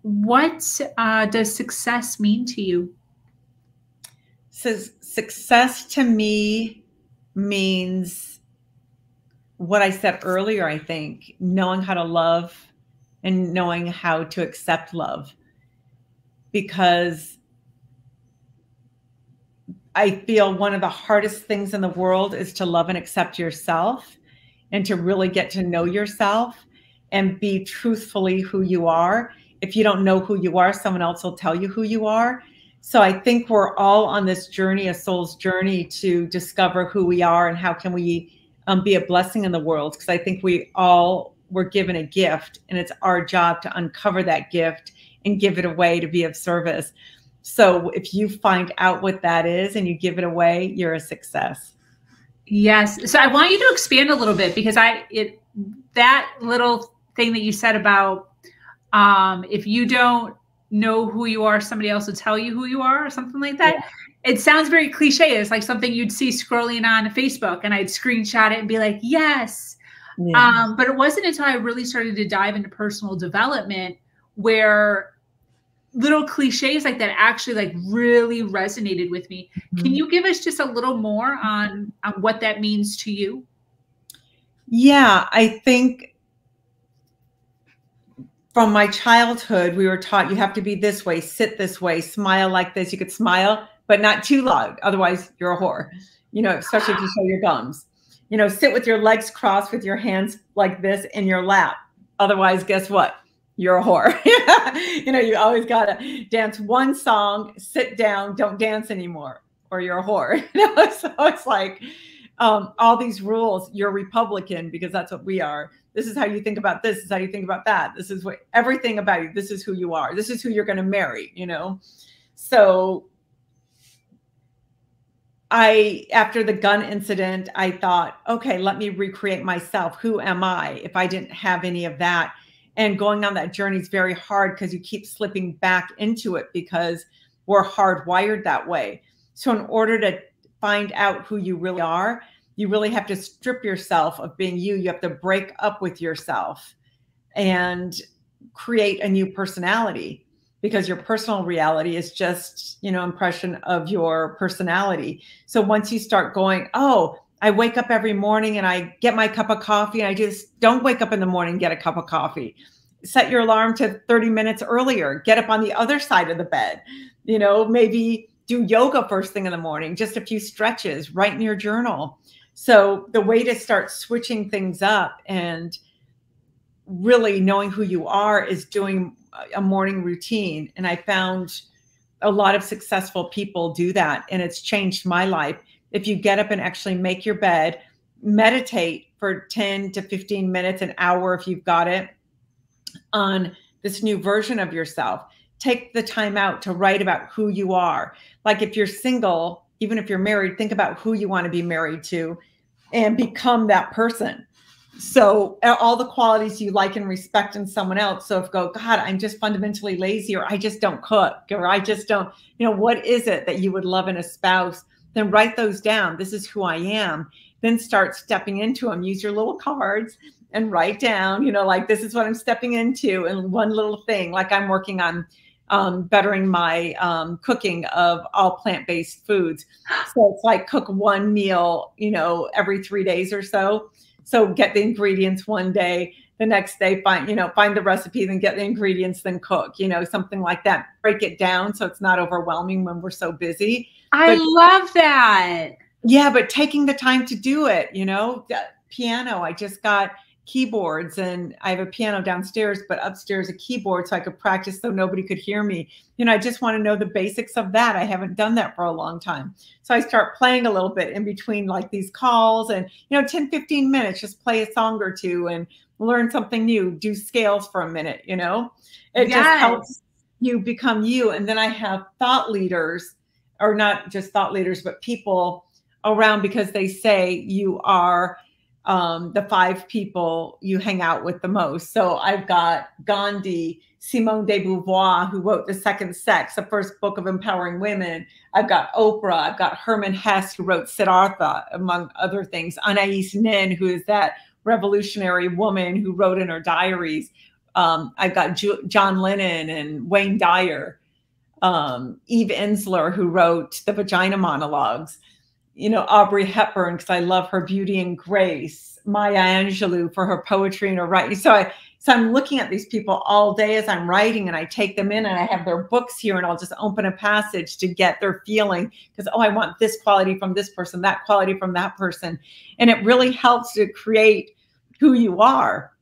What does success mean to you? So success to me means what I said earlier, I think, knowing how to love and knowing how to accept love. Because I feel one of the hardest things in the world is to love and accept yourself and to really get to know yourself and be truthfully who you are. If you don't know who you are, someone else will tell you who you are. So I think we're all on this journey, a soul's journey, to discover who we are and how can we be a blessing in the world. Because I think we all were given a gift, and it's our job to uncover that gift and give it away to be of service. So if you find out what that is and you give it away, you're a success. Yes. So I want you to expand a little bit, because that little thing that you said about if you don't know who you are, somebody else will tell you who you are, or something like that. Yeah. It sounds very cliche. It's like something you'd see scrolling on Facebook, and I'd screenshot it and be like, yes. Yeah. But it wasn't until I really started to dive into personal development where little cliches like that actually like really resonated with me. Mm-hmm. Can you give us just a little more on what that means to you? Yeah, I think from my childhood, we were taught you have to be this way, sit this way, smile like this. You could smile, but not too loud. Otherwise, you're a whore, especially if you show your gums. Sit with your legs crossed with your hands like this in your lap. Otherwise, guess what? You're a whore. You always got to dance one song, sit down, don't dance anymore, or you're a whore. So it's like all these rules. You're Republican because that's what we are. This is how you think about this. This is how you think about that. This is what everything about you. This is who you are. This is who you're going to marry, So after the gun incident, I thought, okay, let me recreate myself. Who am I if I didn't have any of that? And going on that journey is very hard because you keep slipping back into it because we're hardwired that way. So in order to find out who you really are, you really have to strip yourself of being you. You have to break up with yourself and create a new personality, because your personal reality is just, impression of your personality. So once you start going, oh, I wake up every morning and I get my cup of coffee, and I just don't wake up in the morning and get a cup of coffee. Set your alarm to 30 minutes earlier. Get up on the other side of the bed. Maybe do yoga first thing in the morning, just a few stretches, write in your journal. So the way to start switching things up and really knowing who you are is doing a morning routine. And I found a lot of successful people do that, and it's changed my life. If you get up and actually make your bed, meditate for 10 to 15 minutes, an hour if you've got it, on this new version of yourself. Take the time out to write about who you are. Like if you're single, even if you're married, think about who you want to be married to and become that person. So all the qualities you like and respect in someone else. So if God, I'm just fundamentally lazy, or I just don't cook, or I just don't, what is it that you would love in a spouse? Then write those down. This is who I am. Then start stepping into them. Use your little cards and write down, like this is what I'm stepping into. And one little thing, like I'm working on bettering my cooking of all plant-based foods. So it's like cook one meal, every 3 days or so. So get the ingredients one day, the next day, find the recipe, then get the ingredients, then cook, something like that. Break it down so it's not overwhelming when we're so busy. I love that. Yeah, but taking the time to do it, piano, I just got keyboards, and I have a piano downstairs, but upstairs a keyboard so I could practice so nobody could hear me. I just want to know the basics of that. I haven't done that for a long time. So I start playing a little bit in between like these calls, and 10, 15 minutes, just play a song or two and learn something new, do scales for a minute, it just helps you become you. And then I have thought leaders, or not just thought leaders, but people around, because they say you are the 5 people you hang out with the most. So I've got Gandhi, Simone de Beauvoir, who wrote The Second Sex, the first book of empowering women. I've got Oprah. I've got Herman Hesse, who wrote Siddhartha, among other things. Anais Nin, who is that revolutionary woman who wrote in her diaries, I've got John Lennon and Wayne Dyer, Eve Ensler, who wrote the Vagina Monologues, you know, Aubrey Hepburn, because I love her beauty and grace, Maya Angelou for her poetry and her writing. So I'm looking at these people all day as I'm writing, and I take them in and I have their books here, and I'll just open a passage to get their feeling, because, oh, I want this quality from this person, that quality from that person. And it really helps to create who you are.